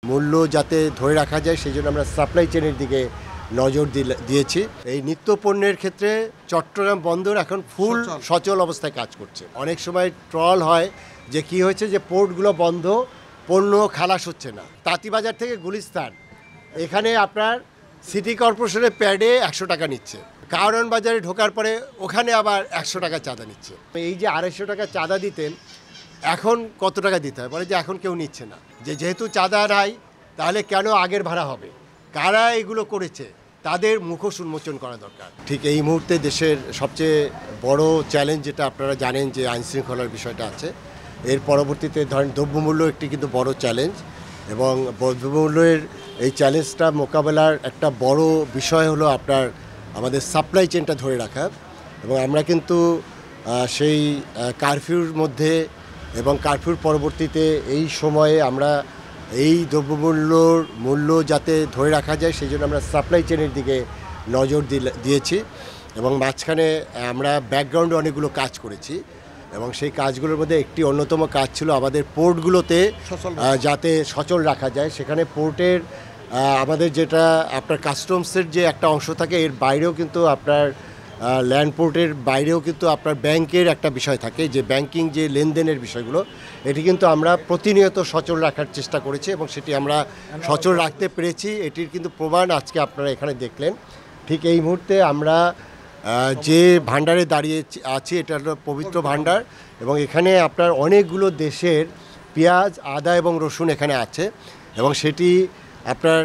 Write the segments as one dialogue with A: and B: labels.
A: মূল্য যাতে ধরে রাখা যায় সেই জন্য আমরা সাপ্লাই চেনের দিকে নজর দিয়েছি। এই নিত্য পণ্যের ক্ষেত্রে চট্টগ্রাম বন্দর এখন ফুল সচল অবস্থায় কাজ করছে। অনেক সময় ট্রল হয় যে কি হয়েছে যে পোর্টগুলো বন্ধ, পণ্য খালাস হচ্ছে না। তাঁতিবাজার থেকে গুলিস্তান এখানে আপনার সিটি কর্পোরেশনের প্যাডে 100 টাকা নিচ্ছে, কারণ বাজারে ঢোকার পরে ওখানে আবার 100 টাকা চাঁদা নিচ্ছে। এই যে 250 টাকা চাঁদা দিতেন এখন কত টাকা দিতে হয়, বলে যে এখন কেউ নিচ্ছে না, যেহেতু চাঁদা নাই তাহলে কেন আগের ভাড়া হবে, কারা এগুলো করেছে তাদের মুখোশ উন্মোচন করা দরকার। ঠিক এই মুহূর্তে দেশের সবচেয়ে বড় চ্যালেঞ্জ যেটা আপনারা জানেন যে আইনশৃঙ্খলার বিষয়টা আছে, এর পরবর্তীতে ধরেন দ্রব্যমূল্য একটি কিন্তু বড় চ্যালেঞ্জ, এবং দ্রব্যমূল্যের এই চ্যালেঞ্জটা মোকাবেলার একটা বড় বিষয় হলো আপনার আমাদের সাপ্লাই চেনটা ধরে রাখা। এবং আমরা কিন্তু সেই কারফিউর মধ্যে এবং কারফিউর পরবর্তীতে এই সময়ে আমরা এই মূল্য যাতে ধরে রাখা যায় সেই জন্য আমরা সাপ্লাই চেনের দিকে নজর দিয়েছি। এবং মাঝখানে আমরা ব্যাকগ্রাউন্ডে অনেকগুলো কাজ করেছি, এবং সেই কাজগুলোর মধ্যে একটি অন্যতম কাজ ছিল আমাদের পোর্টগুলোতে যাতে সচল রাখা যায়। সেখানে পোর্টের আমাদের যেটা আপনার কাস্টমসের যে একটা অংশ থাকে, এর বাইরেও কিন্তু আপনার ল্যান্ড পোর্টের বাইরেও কিন্তু আপনার ব্যাংকের একটা বিষয় থাকে, যে ব্যাংকিং যে লেনদেনের বিষয়গুলো, এটি কিন্তু আমরা প্রতিনিয়ত সচল রাখার চেষ্টা করেছি এবং সেটি আমরা সচল রাখতে পেরেছি। এটির কিন্তু প্রমাণ আজকে আপনারা এখানে দেখলেন। ঠিক এই মুহূর্তে আমরা যে ভান্ডারে দাঁড়িয়ে আছি এটা হলো পবিত্র ভান্ডার, এবং এখানে আপনার অনেকগুলো দেশের পেঁয়াজ, আদা এবং রসুন এখানে আছে। এবং সেটি আপনার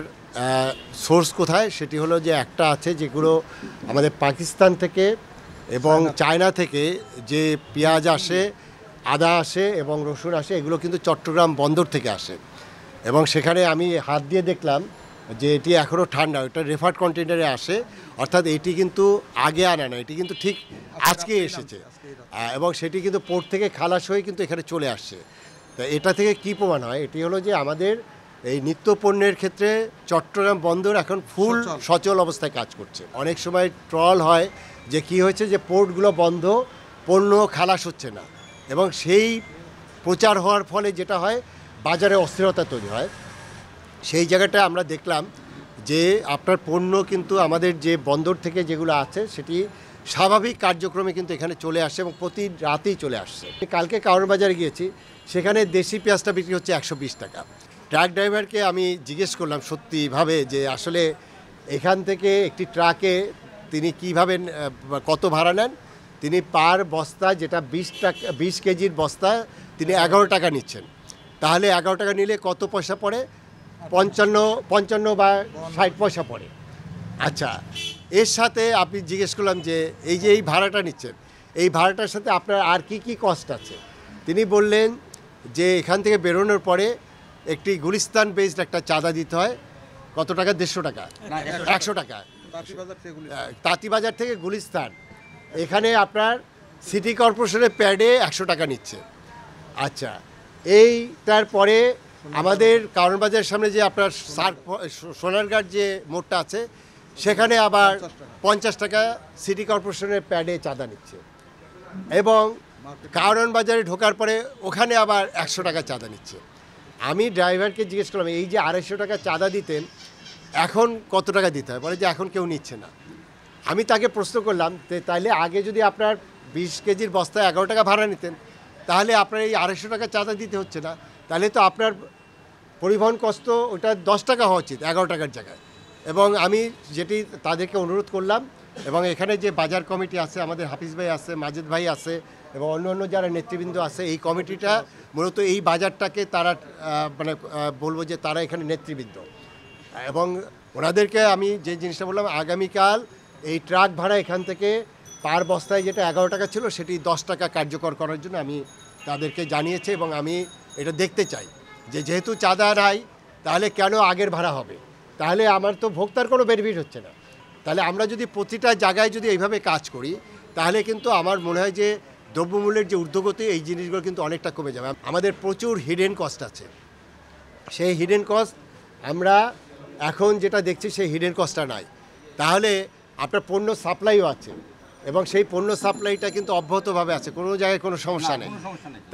A: সোর্স কোথায়, সেটি হলো যে একটা আছে যেগুলো আমাদের পাকিস্তান থেকে এবং চায়না থেকে যে পেঁয়াজ আসে, আদা আসে এবং রসুন আসে, এগুলো কিন্তু চট্টগ্রাম বন্দর থেকে আসে। এবং সেখানে আমি হাত দিয়ে দেখলাম যে এটি এখনও ঠান্ডা, ওটা রেফার্ড কন্টেনারে আসে, অর্থাৎ এটি কিন্তু আগে আনা না, এটি কিন্তু ঠিক আজকে এসেছে, এবং সেটি কিন্তু পোর্ট থেকে খালাস হয়ে কিন্তু এখানে চলে আসছে। তা এটা থেকে কি প্রমাণ হয়, এটি হলো যে আমাদের এই নিত্য পণ্যের ক্ষেত্রে চট্টগ্রাম বন্দর এখন ফুল সচল অবস্থায় কাজ করছে। অনেক সময় ট্রল হয় যে কি হয়েছে যে পোর্টগুলো বন্ধ, পণ্য খালাস হচ্ছে না, এবং সেই প্রচার হওয়ার ফলে যেটা হয় বাজারে অস্থিরতা তৈরি হয়। সেই জায়গাটা আমরা দেখলাম যে আপনার পণ্য কিন্তু আমাদের যে বন্দর থেকে যেগুলো আছে সেটি স্বাভাবিক কার্যক্রমে কিন্তু এখানে চলে আসছে এবং প্রতি রাতেই চলে আসছে। কালকে কারণ বাজারে গিয়েছি, সেখানে দেশি পেঁয়াজটা বিক্রি হচ্ছে 120 টাকা। ট্রাক ড্রাইভারকে আমি জিজ্ঞেস করলাম সত্যিভাবে যে আসলে এখান থেকে একটি ট্রাকে তিনি কীভাবে কত ভাড়া নেন। তিনি পার বস্তা, যেটা 20 কেজির বস্তা, তিনি 11 টাকা নিচ্ছেন। তাহলে 11 টাকা নিলে কত পয়সা পড়ে? 55 বা 60 পয়সা পড়ে। আচ্ছা, এর সাথে আপনি জিজ্ঞেস করলাম যে এই যে এই ভাড়াটা নিচ্ছেন, এই ভাড়াটার সাথে আপনার আর কি কি কস্ট আছে। তিনি বললেন যে এখান থেকে বেরোনোর পরে একটি গুলিস্তান বেসড একটা চাঁদা দিতে হয়। কত টাকা? 150 টাকা, 100 টাকা। তাঁতিবাজার থেকে গুলিস্তান এখানে আপনার সিটি কর্পোরেশনের প্যাডে 100 টাকা নিচ্ছে। আচ্ছা, এইটার পরে আমাদের কারণ বাজারের সামনে যে আপনার সোনারঘাট যে মোড়টা আছে, সেখানে আবার 50 টাকা সিটি কর্পোরেশনের প্যাডে চাঁদা নিচ্ছে, এবং কারণ বাজারে ঢোকার পরে ওখানে আবার 100 টাকা চাঁদা নিচ্ছে। আমি ড্রাইভারকে জিজ্ঞেস করলাম এই যে 250 টাকা চাঁদা দিতেন এখন কত টাকা দিতে হয়, বলে যে এখন কেউ নিচ্ছে না। আমি তাকে প্রশ্ন করলাম তাইলে আগে যদি আপনার 20 কেজির বস্তায় 11 টাকা ভাড়া নিতেন, তাহলে আপনার এই 250 টাকা চাঁদা দিতে হচ্ছে না, তাহলে তো আপনার পরিবহন কষ্ট ওটা 10 টাকা হওয়া উচিত 11 টাকার জায়গায়। এবং আমি যেটি তাদেরকে অনুরোধ করলাম, এবং এখানে যে বাজার কমিটি আছে, আমাদের হাফিজ ভাই আছে, মাজেদ ভাই আছে, এবং অন্য যারা নেতৃবৃন্দ আছে, এই কমিটিটা মূলত এই বাজারটাকে তারা বলবো যে তারা এখানে নেতৃবৃন্দ, এবং ওনাদেরকে আমি যে জিনিসটা বললাম, আগামীকাল এই ট্রাক ভাড়া এখান থেকে পার বস্তায় যেটা 11 টাকা ছিল সেটি 10 টাকা কার্যকর করার জন্য আমি তাদেরকে জানিয়েছি। এবং আমি এটা দেখতে চাই যে যেহেতু চাঁদা নাই তাহলে কেন আগের ভাড়া হবে, তাহলে আমার তো ভোক্তার কোনো বেনিফিট হচ্ছে না। তাহলে আমরা যদি প্রতিটা জায়গায় যদি এইভাবে কাজ করি, তাহলে কিন্তু আমার মনে হয় যে দ্রব্যমূল্যের যে ঊর্ধ্বগতি, এই জিনিসগুলো কিন্তু অনেকটা কমে যাবে। আমাদের প্রচুর হিডেন কস্ট আছে, সেই হিডেন কস্ট আমরা এখন যেটা দেখছি সেই হিডেন কস্টটা নাই। তাহলে আপনার পণ্য সাপ্লাইও আছে, এবং সেই পণ্য সাপ্লাইটা কিন্তু অব্যাহতভাবে আছে, কোনো জায়গায় কোনো সমস্যা নেই।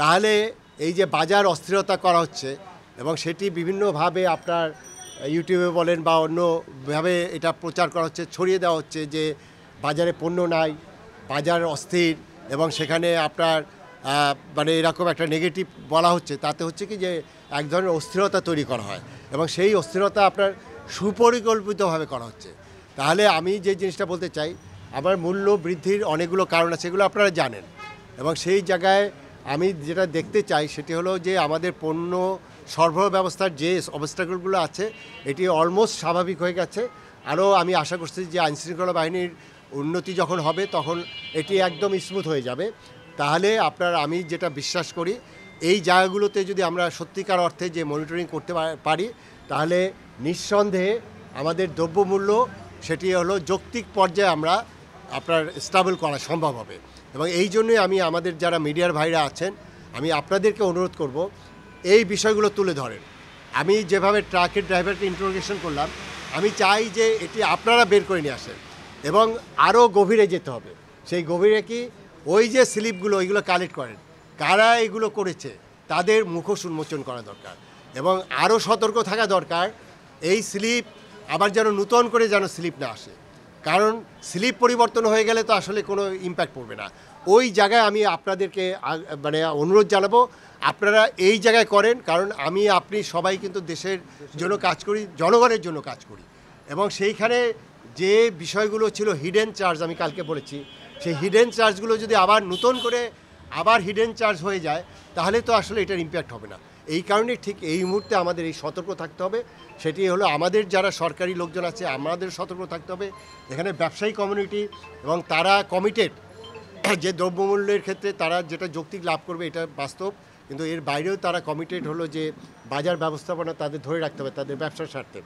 A: তাহলে এই যে বাজার অস্থিরতা করা হচ্ছে, এবং সেটি বিভিন্নভাবে আপনার ইউটিউবে বলেন বা অন্যভাবে এটা প্রচার করা হচ্ছে, ছড়িয়ে দেওয়া হচ্ছে যে বাজারে পণ্য নাই, বাজার অস্থির, এবং সেখানে আপনার মানে এরকম একটা নেগেটিভ বলা হচ্ছে। তাতে হচ্ছে কি যে এক ধরনের অস্থিরতা তৈরি করা হয় এবং সেই অস্থিরতা আপনার সুপরিকল্পিতভাবে করা হচ্ছে। তাহলে আমি যে জিনিসটা বলতে চাই, আমার মূল্য বৃদ্ধির অনেকগুলো কারণ আছে, এগুলো আপনারা জানেন, এবং সেই জায়গায় আমি যেটা দেখতে চাই সেটি হলো যে আমাদের পণ্য সরবরাহ ব্যবস্থার যে অবস্টাকলগুলো আছে এটি অলমোস্ট স্বাভাবিক হয়ে গেছে। আরও আমি আশা করছি যে আইনশৃঙ্খলা বাহিনীর উন্নতি যখন হবে তখন এটি একদম স্মুথ হয়ে যাবে। তাহলে আমি যেটা বিশ্বাস করি, এই জায়গাগুলোতে যদি আমরা সত্যিকার অর্থে যে মনিটরিং করতে পারি তাহলে নিঃসন্দেহে আমাদের দ্রব্যমূল্য সেটি হলো যৌক্তিক পর্যায়ে আমরা স্টেবল করা সম্ভব হবে। এবং এই জন্যই আমি আমাদের যারা মিডিয়ার ভাইরা আছেন, আমি আপনাদেরকে অনুরোধ করব এই বিষয়গুলো তুলে ধরেন। আমি যেভাবে ট্রাকের ড্রাইভারকে ইন্টারোগেশন করলাম, আমি চাই যে এটি আপনারা বের করে নিয়ে আসেন এবং আরও গভীরে যেতে হবে। সেই গভীরে কি ওই যে স্লিপগুলো ওইগুলো কালেক্ট করেন, কারা এগুলো করেছে তাদের মুখোশ উন্মোচন করা দরকার এবং আরও সতর্ক থাকা দরকার এই স্লিপ আবার যেন নূতন করে যেন স্লিপ না আসে। কারণ স্লিপ পরিবর্তন হয়ে গেলে তো আসলে কোনো ইম্প্যাক্ট পড়বে না। ওই জায়গায় আমি আপনাদেরকে মানে অনুরোধ জানাবো আপনারা এই জায়গায় করেন, কারণ আপনি সবাই কিন্তু দেশের জন্য কাজ করি, জনগণের জন্য কাজ করি, এবং সেইখানে যে বিষয়গুলো ছিল হিডেন চার্জ, আমি কালকে বলেছি, সেই হিডেন চার্জগুলো যদি আবার নতুন করে আবার হিডেন চার্জ হয়ে যায় তাহলে তো আসলে এটার ইম্প্যাক্ট হবে না। এই কারণে ঠিক এই মুহূর্তে আমাদের এই সতর্ক থাকতে হবে। সেটি হলো আমাদের যারা সরকারি লোকজন আছে আমাদের সতর্ক থাকতে হবে, এখানে ব্যবসায়ী কমিউনিটি, এবং তারা কমিটেড যে দ্রব্যমূল্যের ক্ষেত্রে তারা যেটা যৌক্তিক লাভ করবে এটা বাস্তব, কিন্তু এর বাইরেও তারা কমিটেড হলো যে বাজার ব্যবস্থাপনা তাদের ধরে রাখতে হবে তাদের ব্যবসার স্বার্থে।